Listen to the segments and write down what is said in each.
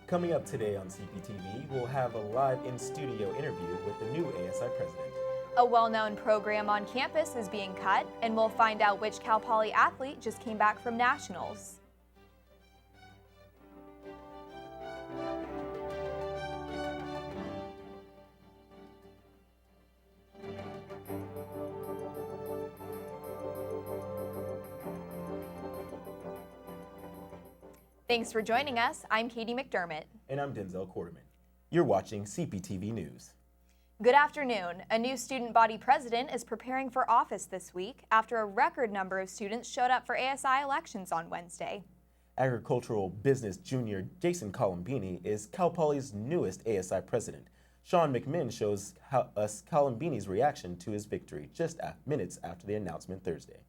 Coming up today on CPTV, we'll have a live in-studio interview with the new ASI president. A well-known program on campus is being cut, and we'll find out which Cal Poly athlete just came back from nationals. Thanks for joining us. I'm Katie McDermott. And I'm Denzel Quarterman. You're watching CPTV News. Good afternoon. A new student body president is preparing for office this week after a record number of students showed up for ASI elections on Wednesday. Agricultural business junior Jason Colombini is Cal Poly's newest ASI president. Sean McMinn shows us Colombini's reaction to his victory just minutes after the announcement Thursday.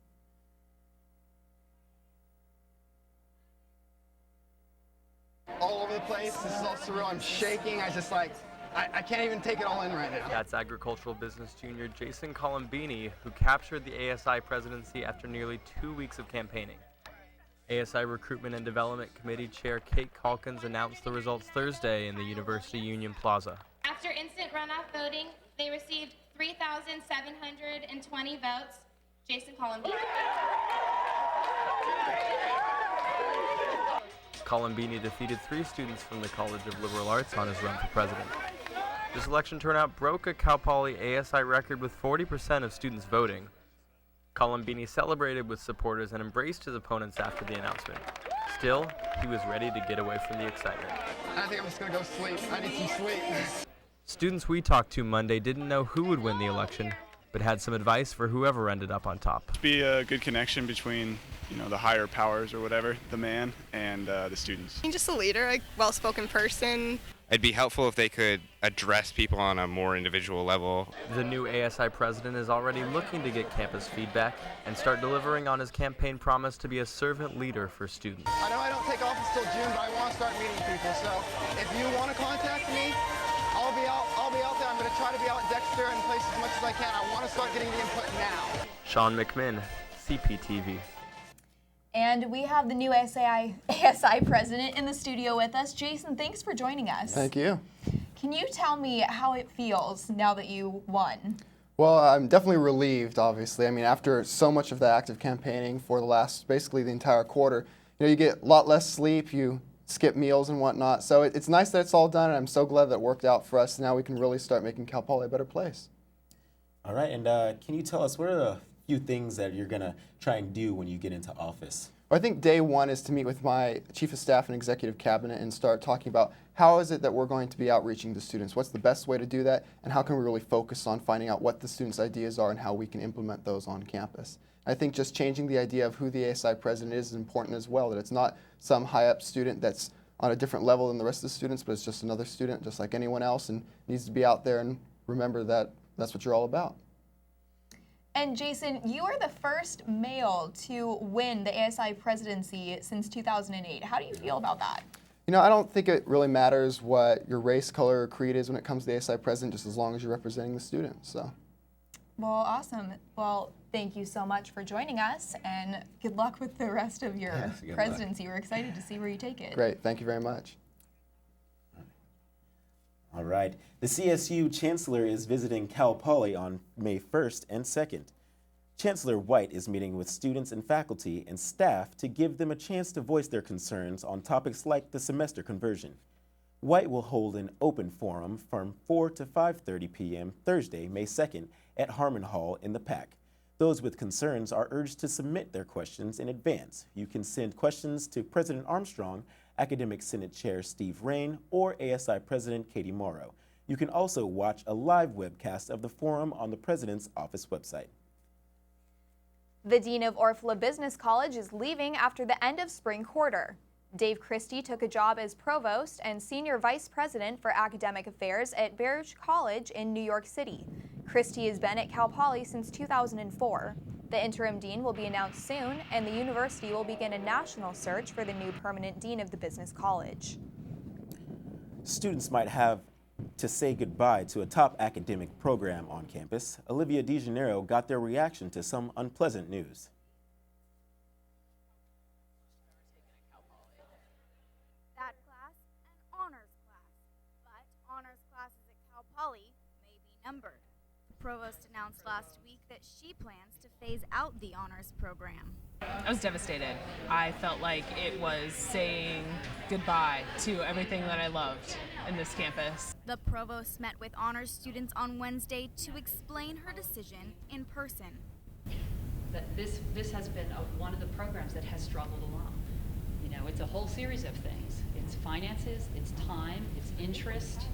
All over the place. This is all surreal. I'm shaking. I can't even take it all in right now. That's agricultural business junior Jason Colombini, who captured the ASI presidency after nearly 2 weeks of campaigning. ASI Recruitment and Development Committee Chair Kate Calkins announced the results Thursday in the University Union Plaza. After instant runoff voting, they received 3,720 votes. Jason Colombini. Colombini defeated 3 students from the College of Liberal Arts on his run for president. This election turnout broke a Cal Poly ASI record with 40% of students voting. Colombini celebrated with supporters and embraced his opponents after the announcement. Still, he was ready to get away from the excitement. I think I'm just going to go sleep. I need some sleep. Students we talked to Monday didn't know who would win the election, but had some advice for whoever ended up on top. Be a good connection between, the higher powers or whatever, the man and the students. Just a leader, a well-spoken person. It'd be helpful if they could address people on a more individual level. The new ASI president is already looking to get campus feedback and start delivering on his campaign promise to be a servant leader for students. I know I don't take office till June, but I want to start meeting people. So if you want to contact me, I'll be out there. I'm going to try to be out at Dexter and places as much as I can. I want to start getting the input now. Sean McMinn, CPTV. And we have the new ASI president in the studio with us. Jason, thanks for joining us. Thank you. Can you tell me how it feels now that you won? Well, I'm definitely relieved, obviously. I mean, after so much of the active campaigning for basically the entire quarter, you get a lot less sleep, you skip meals and whatnot. So it's nice that it's all done, and I'm so glad that it worked out for us. Now we can really start making Cal Poly a better place. All right, and can you tell us what are the few things that you're going to try and do when you get into office? Well, I think day one is to meet with my chief of staff and executive cabinet and start talking about how is it that we're going to be outreaching to students, what's the best way to do that, and how can we really focus on finding out what the students' ideas are and how we can implement those on campus. I think just changing the idea of who the ASI president is important as well, that it's not some high-up student that's on a different level than the rest of the students, but it's just another student just like anyone else and needs to be out there and remember that that's what you're all about. And Jason, you are the first male to win the ASI presidency since 2008. How do you feel about that? I don't think it really matters what your race, color, or creed is when it comes to the ASI president, just as long as you're representing the students. So. Well, awesome. Well, thank you so much for joining us, and good luck with the rest of your presidency. We're excited to see where you take it. Great. Thank you very much. All right. The CSU Chancellor is visiting Cal Poly on May 1st and 2nd. Chancellor White is meeting with students and faculty and staff to give them a chance to voice their concerns on topics like the semester conversion. White will hold an open forum from 4 to 5:30 p.m. Thursday, May 2nd at Harmon Hall in the PAC. Those with concerns are urged to submit their questions in advance. You can send questions to President Armstrong, Academic Senate Chair Steve Rain, or ASI President Katie Morrow. You can also watch a live webcast of the forum on the President's office website. The Dean of Orfalea Business College is leaving after the end of spring quarter. Dave Christie took a job as Provost and Senior Vice President for Academic Affairs at Barrage College in New York City. Christie has been at Cal Poly since 2004. The interim dean will be announced soon, and the university will begin a national search for the new permanent dean of the business college. Students might have to say goodbye to a top academic program on campus. Olivia DeGeneiro got their reaction to some unpleasant news. That class, an honor provost announced last week that she plans to phase out the honors program. I was devastated. I felt like it was saying goodbye to everything that I loved in this campus. The provost met with honors students on Wednesday to explain her decision in person. That this has been one of the programs that has struggled along. You know, it's a whole series of things. It's finances, it's time, it's interest.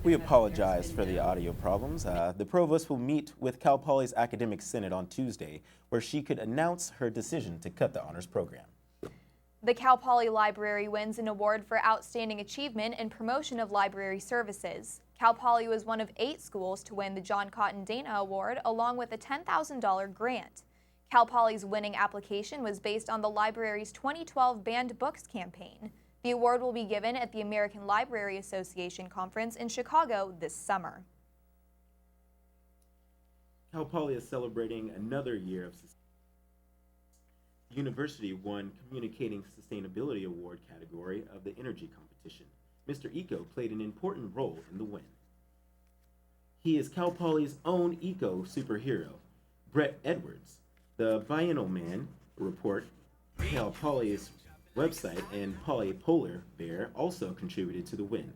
We apologize for the audio problems. The provost will meet with Cal Poly's Academic Senate on Tuesday, where she could announce her decision to cut the honors program. The Cal Poly Library wins an award for outstanding achievement in promotion of library services. Cal Poly was one of 8 schools to win the John Cotton Dana Award, along with a $10,000 grant. Cal Poly's winning application was based on the library's 2012 Banned Books campaign. The award will be given at the American Library Association Conference in Chicago this summer. Cal Poly is celebrating another year of success. The university won Communicating Sustainability Award category of the energy competition. Mr. Eco played an important role in the win. He is Cal Poly's own eco superhero, Brett Edwards. The Biennial Man report, Cal Poly's website, and Polypolar Bear also contributed to the win.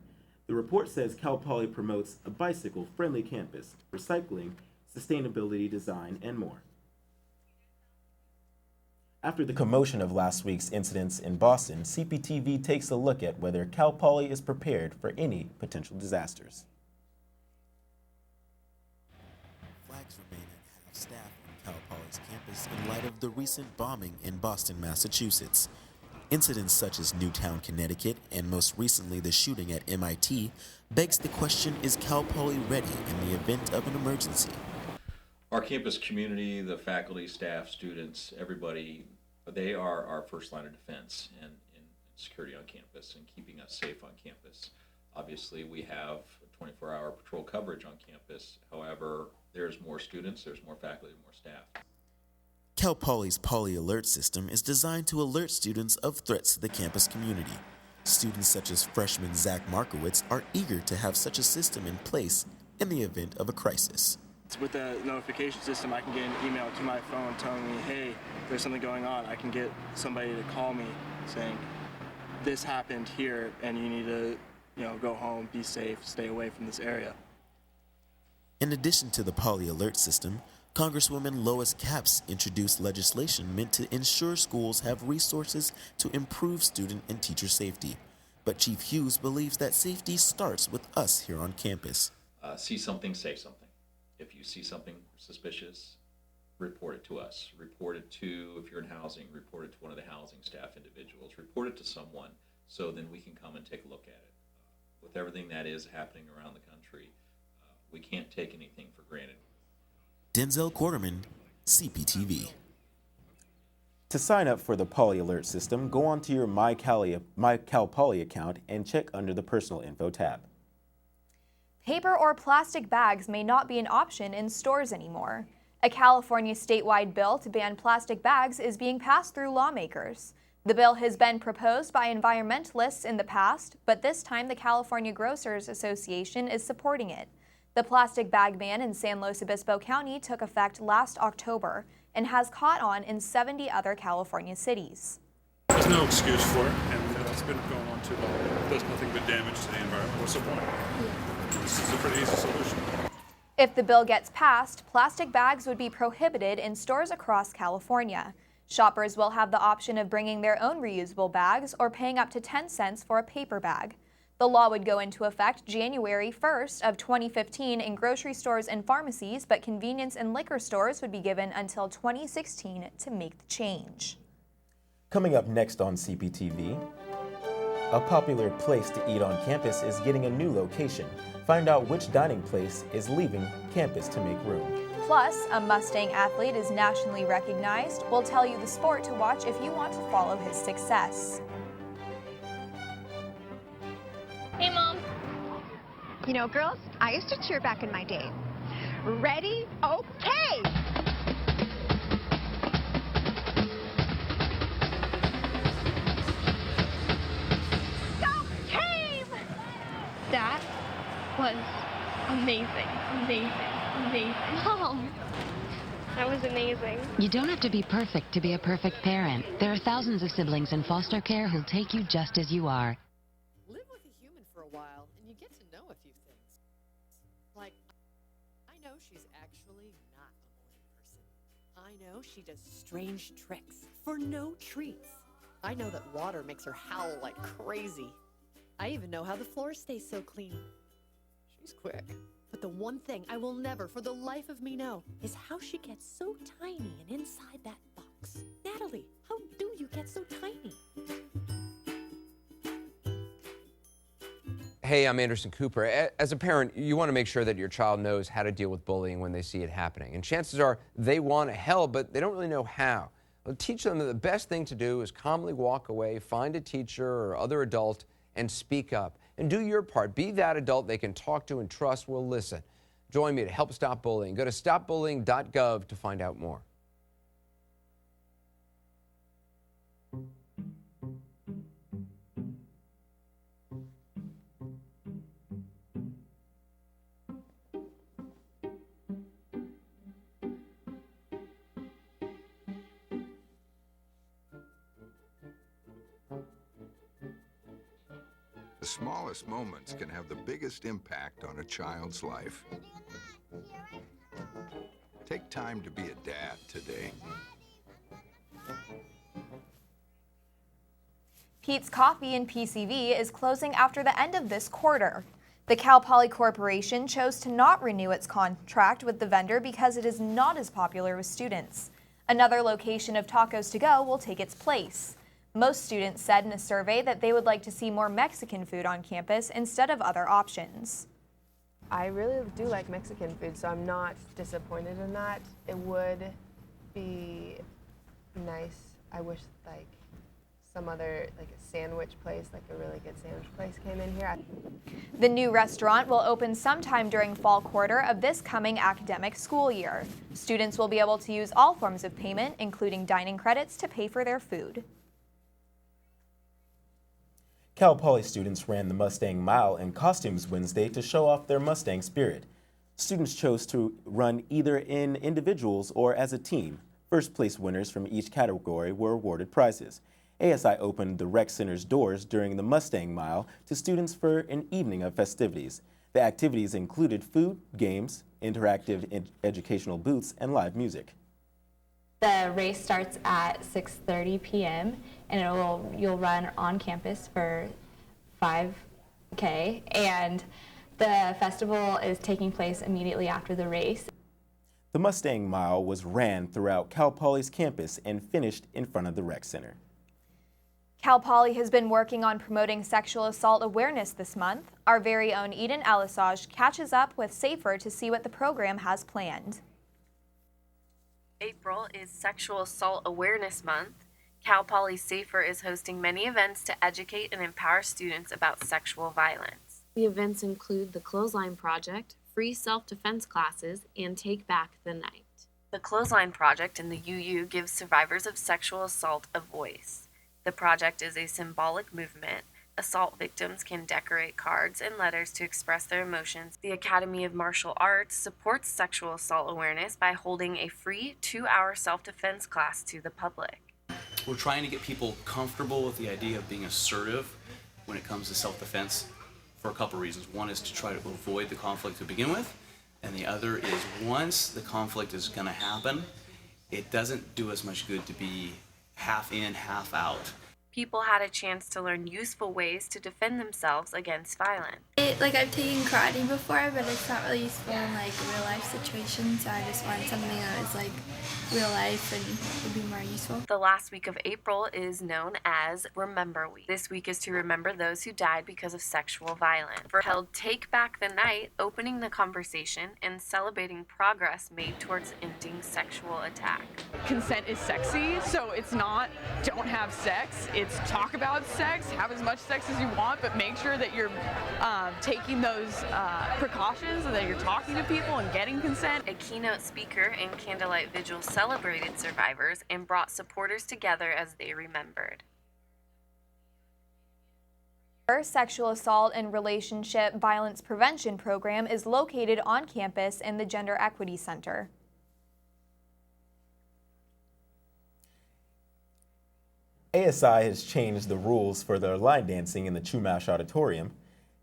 The report says Cal Poly promotes a bicycle-friendly campus, recycling, sustainability, design, and more. After the commotion of last week's incidents in Boston, CPTV takes a look at whether Cal Poly is prepared for any potential disasters. Flags remain at half-staff on Cal Poly's campus in light of the recent bombing in Boston, Massachusetts. Incidents such as Newtown, Connecticut, and most recently the shooting at MIT begs the question, is Cal Poly ready in the event of an emergency? Our campus community, the faculty, staff, students, everybody, they are our first line of defense and in security on campus and keeping us safe on campus. Obviously, we have 24-hour patrol coverage on campus. However, there's more students, there's more faculty, more staff. Cal Poly's Poly Alert system is designed to alert students of threats to the campus community. Students such as freshman Zach Markowitz are eager to have such a system in place in the event of a crisis. With the notification system, I can get an email to my phone telling me, hey, there's something going on. I can get somebody to call me saying, this happened here and you need to, go home, be safe, stay away from this area. In addition to the Poly Alert system, Congresswoman Lois Capps introduced legislation meant to ensure schools have resources to improve student and teacher safety. But Chief Hughes believes that safety starts with us here on campus. See something, say something. If you see something suspicious, report it to us. Report it to, if you're in housing, report it to one of the housing staff individuals. Report it to someone so then we can come and take a look at it. With everything that is happening around the country, we can't take anything for granted. Denzel Quarterman, CPTV. To sign up for the Poly Alert system, go onto your My Cal Poly account and check under the Personal Info tab. Paper or plastic bags may not be an option in stores anymore. A California statewide bill to ban plastic bags is being passed through lawmakers. The bill has been proposed by environmentalists in the past, but this time the California Grocers Association is supporting it. The plastic bag ban in San Luis Obispo County took effect last October and has caught on in 70 other California cities. There's no excuse for it, and it's been going on too long. It does nothing but damage to the environment. What's the point? This is a pretty easy solution. If the bill gets passed, plastic bags would be prohibited in stores across California. Shoppers will have the option of bringing their own reusable bags or paying up to 10 cents for a paper bag. The law would go into effect January 1st of 2015 in grocery stores and pharmacies, but convenience and liquor stores would be given until 2016 to make the change. Coming up next on CPTV, a popular place to eat on campus is getting a new location. Find out which dining place is leaving campus to make room. Plus, a Mustang athlete is nationally recognized. We'll tell you the sport to watch if you want to follow his success. Hey, Mom. You know, girls, I used to cheer back in my day. Ready? Okay! Go team! That was amazing, amazing, me. Mom, that was amazing. You don't have to be perfect to be a perfect parent. There are thousands of siblings in foster care who'll take you just as you are. Live with a human for a while, and you get to know a few things. Like, I know she's actually not a morning person. I know she does strange tricks for no treats. I know that water makes her howl like crazy. I even know how the floor stays so clean. She's quick. But the one thing I will never, for the life of me, know is how she gets so tiny and inside that box. Natalie, how do you get so tiny? Hey, I'm Anderson Cooper. As a parent, you want to make sure that your child knows how to deal with bullying when they see it happening. And chances are they want to help, but they don't really know how. Well, teach them that the best thing to do is calmly walk away, find a teacher or other adult, and speak up. And do your part. Be that adult they can talk to and trust will listen. Join me to help stop bullying. Go to stopbullying.gov to find out more. The smallest moments can have the biggest impact on a child's life. Take time to be a dad today. Pete's Coffee in PCV is closing after the end of this quarter. The Cal Poly Corporation chose to not renew its contract with the vendor because it is not as popular with students. Another location of Tacos to Go will take its place. Most students said in a survey that they would like to see more Mexican food on campus instead of other options. I really do like Mexican food, so I'm not disappointed in that. It would be nice. I wish like some other, like a sandwich place, like a really good sandwich place came in here. The new restaurant will open sometime during fall quarter of this coming academic school year. Students will be able to use all forms of payment, including dining credits, to pay for their food. Cal Poly students ran the Mustang Mile in costumes Wednesday to show off their Mustang spirit. Students chose to run either in individuals or as a team. First place winners from each category were awarded prizes. ASI opened the rec center's doors during the Mustang Mile to students for an evening of festivities. The activities included food, games, interactive educational booths, and live music. The race starts at 6:30 p.m. and you'll run on campus for 5K, and the festival is taking place immediately after the race. The Mustang Mile was ran throughout Cal Poly's campus and finished in front of the rec center. Cal Poly has been working on promoting sexual assault awareness this month. Our very own Eden Alisage catches up with Safer to see what the program has planned. April is Sexual Assault Awareness Month. Cal Poly Safer is hosting many events to educate and empower students about sexual violence. The events include the Clothesline Project, free self-defense classes, and Take Back the Night. The Clothesline Project in the UU gives survivors of sexual assault a voice. The project is a symbolic movement. Assault victims can decorate cards and letters to express their emotions. The Academy of Martial Arts supports sexual assault awareness by holding a free 2-hour self-defense class to the public. We're trying to get people comfortable with the idea of being assertive when it comes to self-defense for a couple reasons. One is to try to avoid the conflict to begin with, and the other is once the conflict is going to happen, it doesn't do us much good to be half in, half out. People had a chance to learn useful ways to defend themselves against violence. I've taken karate before, but it's not really useful in real life situations, so I just wanted something that was real life and would be more useful. The last week of April is known as Remember Week. This week is to remember those who died because of sexual violence. We're held Take Back the Night, opening the conversation and celebrating progress made towards ending sexual attack. Consent is sexy, so it's not don't have sex, it's talk about sex, have as much sex as you want, but make sure that you're taking those precautions and that you're talking to people and getting consent. A keynote speaker and candlelight vigil celebrated survivors and brought supporters together as they remembered. First sexual assault and relationship violence prevention program is located on campus in the Gender Equity Center. ASI has changed the rules for their line dancing in the Chumash Auditorium.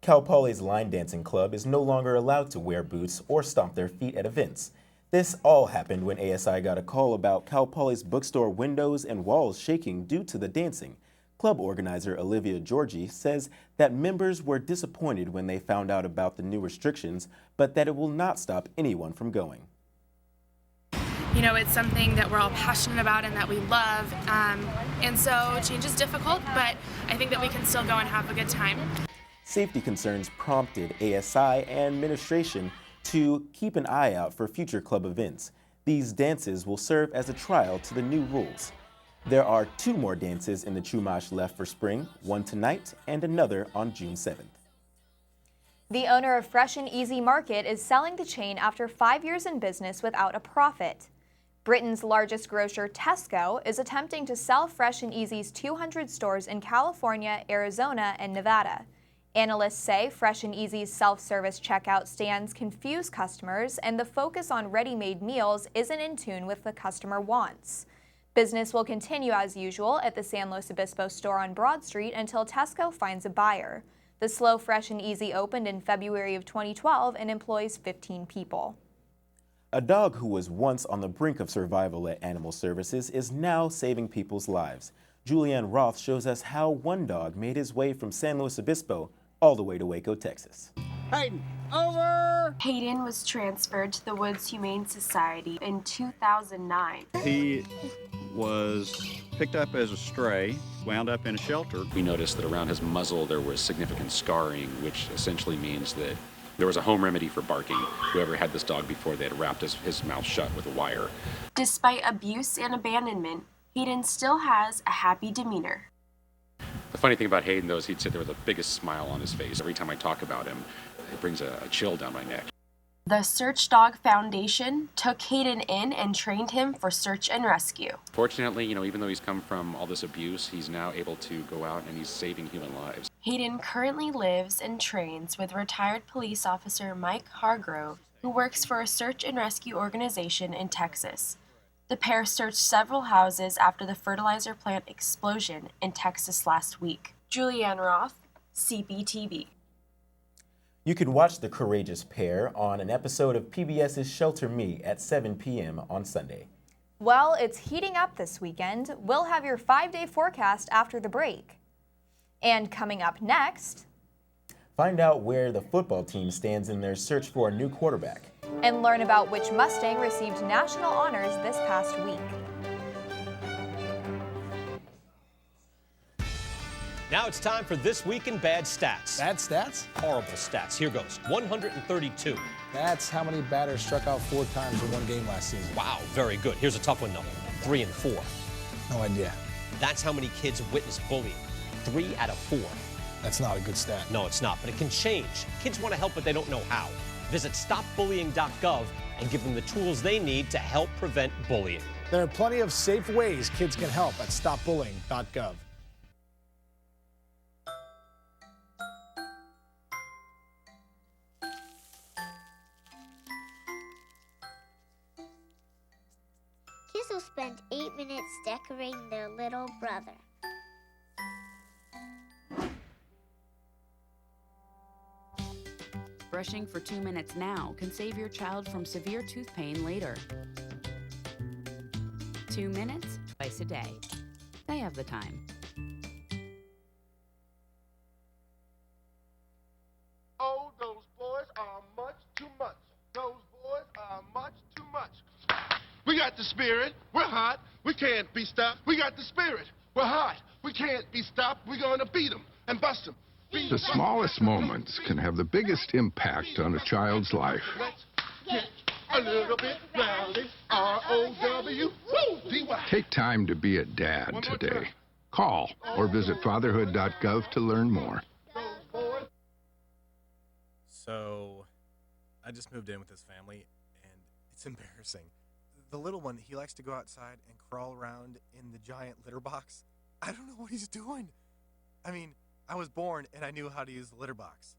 Cal Poly's line dancing club is no longer allowed to wear boots or stomp their feet at events. This all happened when ASI got a call about Cal Poly's bookstore windows and walls shaking due to the dancing. Club organizer Olivia Georgie says that members were disappointed when they found out about the new restrictions, but that it will not stop anyone from going. You know, it's something that we're all passionate about and that we love, and so change is difficult, but I think that we can still go and have a good time. Safety concerns prompted ASI and administration to keep an eye out for future club events. These dances will serve as a trial to the new rules. There are 2 more dances in the Chumash left for spring, one tonight and another on June 7th. The owner of Fresh and Easy Market is selling the chain after 5 years in business without a profit. Britain's largest grocer, Tesco, is attempting to sell Fresh and Easy's 200 stores in California, Arizona, and Nevada. Analysts say Fresh and Easy's self-service checkout stands confuse customers, and the focus on ready-made meals isn't in tune with the customer wants. Business will continue as usual at the San Luis Obispo store on Broad Street until Tesco finds a buyer. The Slow Fresh and Easy opened in February of 2012 and employs 15 people. A dog who was once on the brink of survival at Animal Services is now saving people's lives. Julianne Roth shows us how one dog made his way from San Luis Obispo all the way to Waco, Texas. Hayden, over! Hayden was transferred to the Woods Humane Society in 2009. He was picked up as a stray, wound up in a shelter. We noticed that around his muzzle there was significant scarring, which essentially means that there was a home remedy for barking. Whoever had this dog before, they had wrapped his mouth shut with a wire. Despite abuse and abandonment, Hayden still has a happy demeanor. The funny thing about Hayden, though, is he'd sit there with the biggest smile on his face. Every time I talk about him, it brings a chill down my neck. The Search Dog Foundation took Hayden in and trained him for search and rescue. Fortunately, even though he's come from all this abuse, he's now able to go out and he's saving human lives. Hayden currently lives and trains with retired police officer Mike Hargrove, who works for a search and rescue organization in Texas. The pair searched several houses after the fertilizer plant explosion in Texas last week. Julianne Roth, CPTV. You can watch the courageous pair on an episode of PBS's Shelter Me at 7 p.m. on Sunday. Well, it's heating up this weekend. We'll have your 5-day forecast after the break. And coming up next, find out where the football team stands in their search for a new quarterback. And learn about which Mustang received national honors this past week. Now it's time for This Week in Bad Stats. Bad stats? Horrible stats. Here goes. 132. That's how many batters struck out 4 times in one game last season. Wow, very good. Here's a tough one, though. 3 and 4. No idea. That's how many kids witness bullying. 3 out of 4. That's not a good stat. No, it's not, but it can change. Kids want to help, but they don't know how. Visit stopbullying.gov and give them the tools they need to help prevent bullying. There are plenty of safe ways kids can help at stopbullying.gov. Kids will spend 8 minutes decorating their little brother. Brushing for 2 minutes now can save your child from severe tooth pain later. 2 minutes, twice a day. They have the time. Oh, those boys are much too much. Those boys are much too much. We got the spirit. We're hot. We can't be stopped. We got the spirit. We're hot. We can't be stopped. We're going to beat them and bust them. The smallest moments can have the biggest impact on a child's life. Let's get a little bit rowdy. R-O-W-D-Y. Take time to be a dad today. Call or visit fatherhood.gov to learn more. So, I just moved in with this family, and it's embarrassing. The little one, he likes to go outside and crawl around in the giant litter box. I don't know what he's doing. I mean, I was born and I knew how to use the litter box.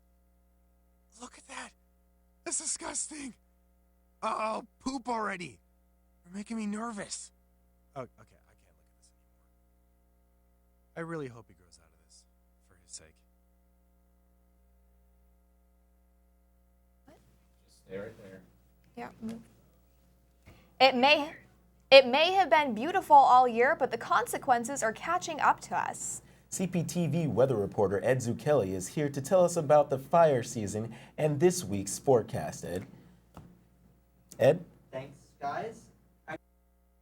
Look at that. That's disgusting. Oh, poop already. You're making me nervous. Oh, okay, I can't look at this anymore. I really hope he grows out of this, for his sake. Just stay right there. Yeah. It may have been beautiful all year, but the consequences are catching up to us. CPTV weather reporter Ed Zucchelli is here to tell us about the fire season and this week's forecast. Ed? Thanks, guys.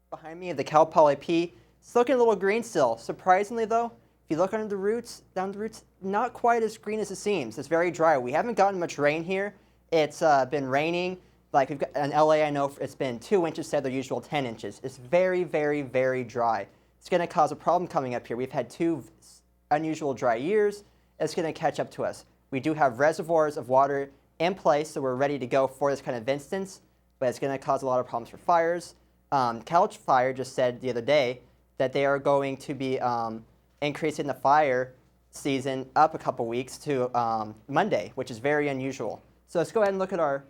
Behind me, the Cal Poly P. It's looking a little green still. Surprisingly, though, if you look under the roots, down the roots, not quite as green as it seems. It's very dry. We haven't gotten much rain here. It's been raining. Like we've got in LA, I know it's been 2 inches instead of their usual 10 inches. It's very, very, very dry. It's going to cause a problem coming up here. We've had 2 unusual dry years. It's going to catch up to us. We do have reservoirs of water in place, so we're ready to go for this kind of instance, but it's going to cause a lot of problems for fires. Cal Fire just said the other day that they are going to be increasing the fire season up a couple weeks to Monday, which is very unusual. So let's go ahead and look at our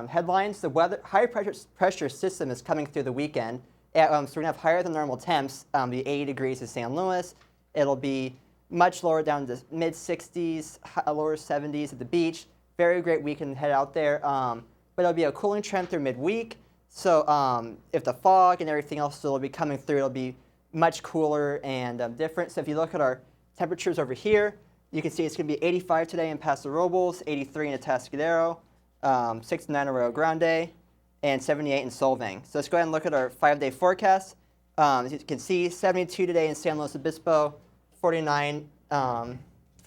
headlines. The high pressure system is coming through the weekend. So we're going to have higher than normal temps, be 80 degrees in San Luis. It'll be much lower down to mid 60s, lower 70s at the beach. Very great weekend to head out there. But it'll be a cooling trend through midweek. So if the fog and everything else still will be coming through, it'll be much cooler and different. So if you look at our temperatures over here, you can see it's going to be 85 today in Paso Robles, 83 in Atascadero, 69 in Rio Grande, and 78 in Solvang. So let's go ahead and look at our 5-day forecast. As you can see, 72 today in San Luis Obispo, 49 for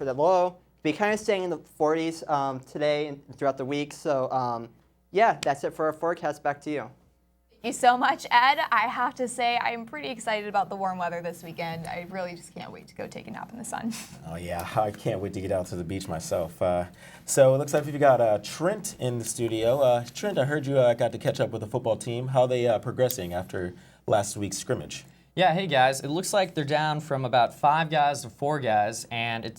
the low. Be kind of staying in the 40s today and throughout the week. So yeah, that's it for our forecast. Back to you. Thank you so much, Ed. I have to say I'm pretty excited about the warm weather this weekend. I really just can't wait to go take a nap in the sun. Oh yeah, I can't wait to get out to the beach myself. So it looks like we've got Trent in the studio. Trent, I heard you got to catch up with the football team. How are they progressing after last week's scrimmage? Yeah, hey guys. It looks like they're down from about 5 guys to 4 guys, and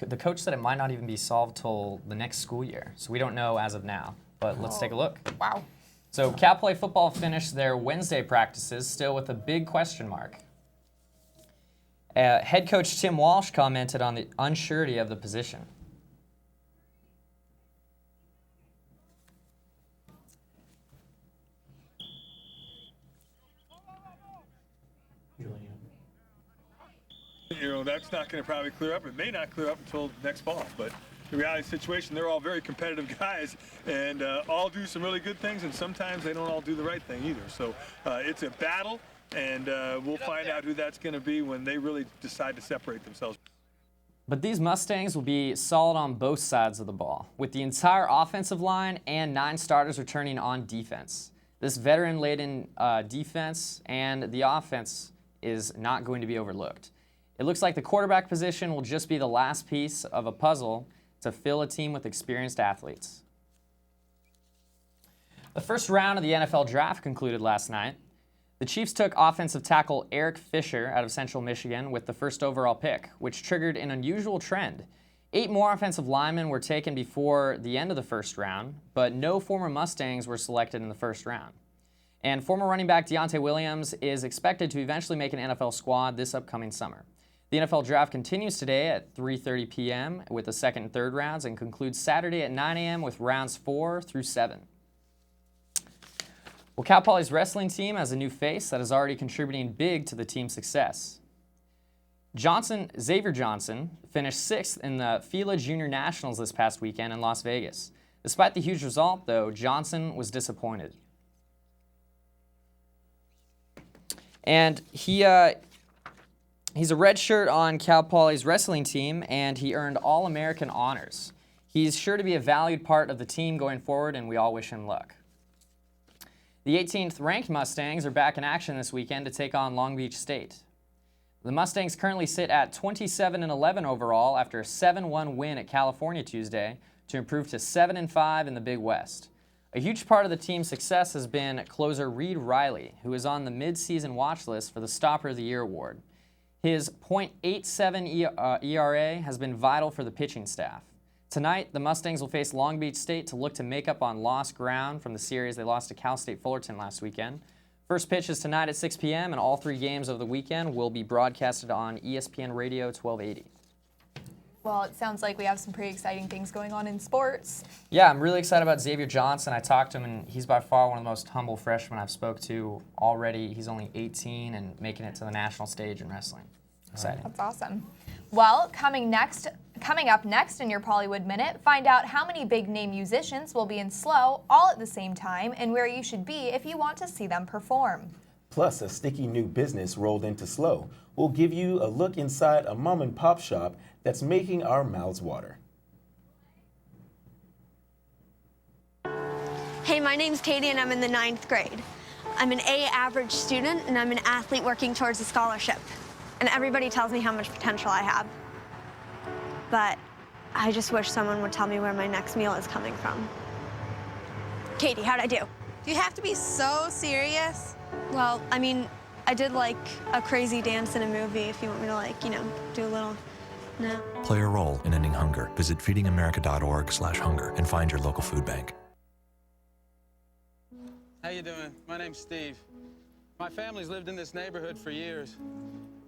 the coach said it might not even be solved till the next school year. So we don't know as of now, but let's take a look. Wow. So Cal Poly football finished their Wednesday practices still with a big question mark. Head coach Tim Walsh commented on the unsurety of the position. You know, that's not going to probably clear up. It may not clear up until next fall, but the reality of the situation, they're all very competitive guys and all do some really good things, and sometimes they don't all do the right thing either. So it's a battle, and we'll find out who that's going to be when they really decide to separate themselves. But these Mustangs will be solid on both sides of the ball, with the entire offensive line and 9 starters returning on defense. This veteran-laden defense and the offense is not going to be overlooked. It looks like the quarterback position will just be the last piece of a puzzle to fill a team with experienced athletes. The first round of the NFL draft concluded last night. The Chiefs took offensive tackle Eric Fisher out of Central Michigan with the first overall pick, which triggered an unusual trend. 8 more offensive linemen were taken before the end of the first round, but no former Mustangs were selected in the first round. And former running back Deontay Williams is expected to eventually make an NFL squad this upcoming summer. The NFL draft continues today at 3:30 p.m. with the second and third rounds and concludes Saturday at 9 a.m. with rounds 4 through 7. Well, Cal Poly's wrestling team has a new face that is already contributing big to the team's success. Xavier Johnson finished 6th in the FILA Junior Nationals this past weekend in Las Vegas. Despite the huge result, though, Johnson was disappointed. And he's a red shirt on Cal Poly's wrestling team, and he earned All-American honors. He's sure to be a valued part of the team going forward, and we all wish him luck. The 18th ranked Mustangs are back in action this weekend to take on Long Beach State. The Mustangs currently sit at 27-11 overall after a 7-1 win at California Tuesday to improve to 7-5 in the Big West. A huge part of the team's success has been closer Reed Riley, who is on the mid-season watch list for the Stopper of the Year award. His .87 ERA has been vital for the pitching staff. Tonight, the Mustangs will face Long Beach State to look to make up on lost ground from the series they lost to Cal State Fullerton last weekend. First pitch is tonight at 6 p.m., and all 3 games of the weekend will be broadcasted on ESPN Radio 1280. Well, it sounds like we have some pretty exciting things going on in sports. Yeah, I'm really excited about Xavier Johnson. I talked to him, and he's by far one of the most humble freshmen I've spoke to already. He's only 18 and making it to the national stage in wrestling. Exciting. That's awesome. Well, coming up next in your Pollywood Minute, find out how many big-name musicians will be in SLO all at the same time and where you should be if you want to see them perform. Plus, a sticky new business rolled into SLO will give you a look inside a mom-and-pop shop that's making our mouths water. Hey, my name's Katie and I'm in the 9th grade. I'm an A average student and I'm an athlete working towards a scholarship. And everybody tells me how much potential I have. But I just wish someone would tell me where my next meal is coming from. Katie, how'd I do? Do you have to be so serious? Well, I mean, I did like a crazy dance in a movie if you want me to like, do a little, no. Play a role in ending hunger. Visit feedingamerica.org/hunger and find your local food bank. How you doing? My name's Steve. My family's lived in this neighborhood for years.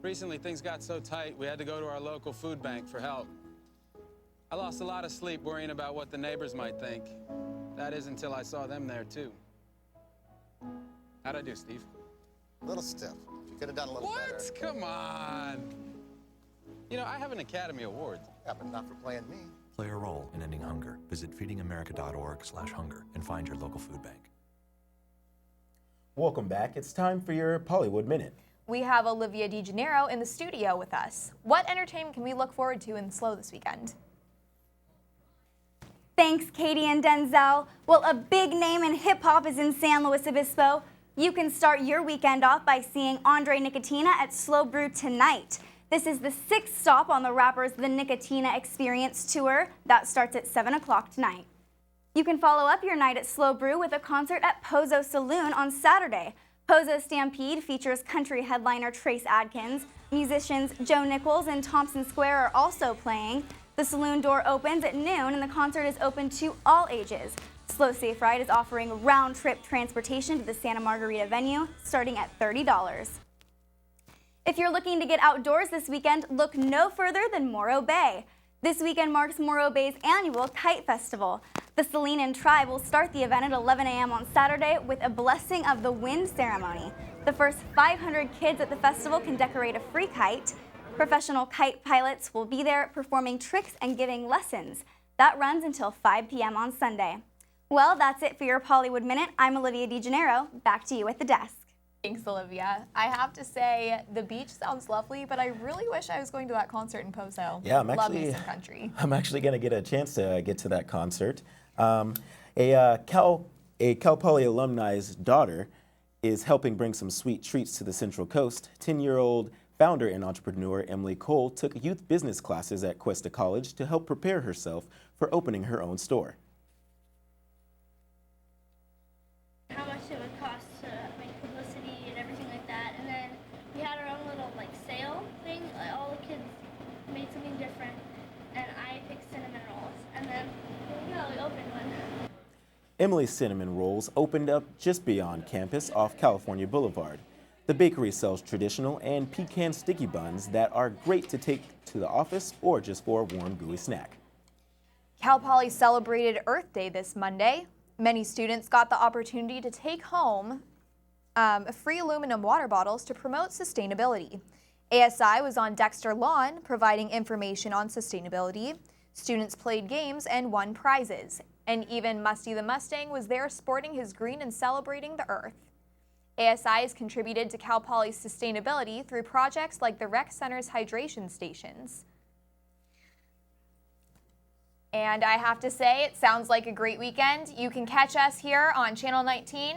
Recently, things got so tight, we had to go to our local food bank for help. I lost a lot of sleep worrying about what the neighbors might think. That is until I saw them there, too. How'd I do, Steve? A little stiff. You could have done a little better. What? Come on. I have an Academy Award. Yeah, but not for playing me. Play a role in ending hunger. Visit feedingamerica.org/hunger and find your local food bank. Welcome back. It's time for your Pollywood Minute. We have Olivia DeGennaro in the studio with us. What entertainment can we look forward to in SLO this weekend? Thanks, Katie and Denzel. Well, a big name in hip-hop is in San Luis Obispo. You can start your weekend off by seeing Andre Nicotina at Slow Brew tonight. This is the 6th stop on the rapper's The Nicotina Experience tour. That starts at 7 o'clock tonight. You can follow up your night at Slow Brew with a concert at Pozo Saloon on Saturday. Pozo Stampede features country headliner Trace Adkins. Musicians Joe Nichols and Thompson Square are also playing. The saloon door opens at noon and the concert is open to all ages. Slow Safe Ride is offering round-trip transportation to the Santa Margarita venue starting at $30. If you're looking to get outdoors this weekend, look no further than Morro Bay. This weekend marks Morro Bay's annual Kite Festival. The Salinan tribe will start the event at 11 a.m. on Saturday with a Blessing of the Wind ceremony. The first 500 kids at the festival can decorate a free kite. Professional kite pilots will be there performing tricks and giving lessons. That runs until 5 p.m. on Sunday. Well, that's it for your Pollywood Minute. I'm Olivia DeGennaro. Back to you at the desk. Thanks, Olivia. I have to say, the beach sounds lovely, but I really wish I was going to that concert in Pozo. Yeah, Love me some country. I'm actually going to get a chance to get to that concert. A Cal Poly alumni's daughter is helping bring some sweet treats to the Central Coast. 10-year-old founder and entrepreneur Emily Cole took youth business classes at Cuesta College to help prepare herself for opening her own store. How much it would cost to make publicity and everything like that, and then we had our own little sale thing. All the kids made something different, and I picked cinnamon rolls, and then we opened one. Emily's Cinnamon Rolls opened up just beyond campus off California Boulevard. The bakery sells traditional and pecan sticky buns that are great to take to the office or just for a warm, gooey snack. Cal Poly celebrated Earth Day this Monday. Many students got the opportunity to take home free aluminum water bottles to promote sustainability. ASI was on Dexter Lawn providing information on sustainability. Students played games and won prizes. And even Musty the Mustang was there sporting his green and celebrating the earth. ASI has contributed to Cal Poly's sustainability through projects like the Rec Center's hydration stations. And I have to say, it sounds like a great weekend. You can catch us here on Channel 19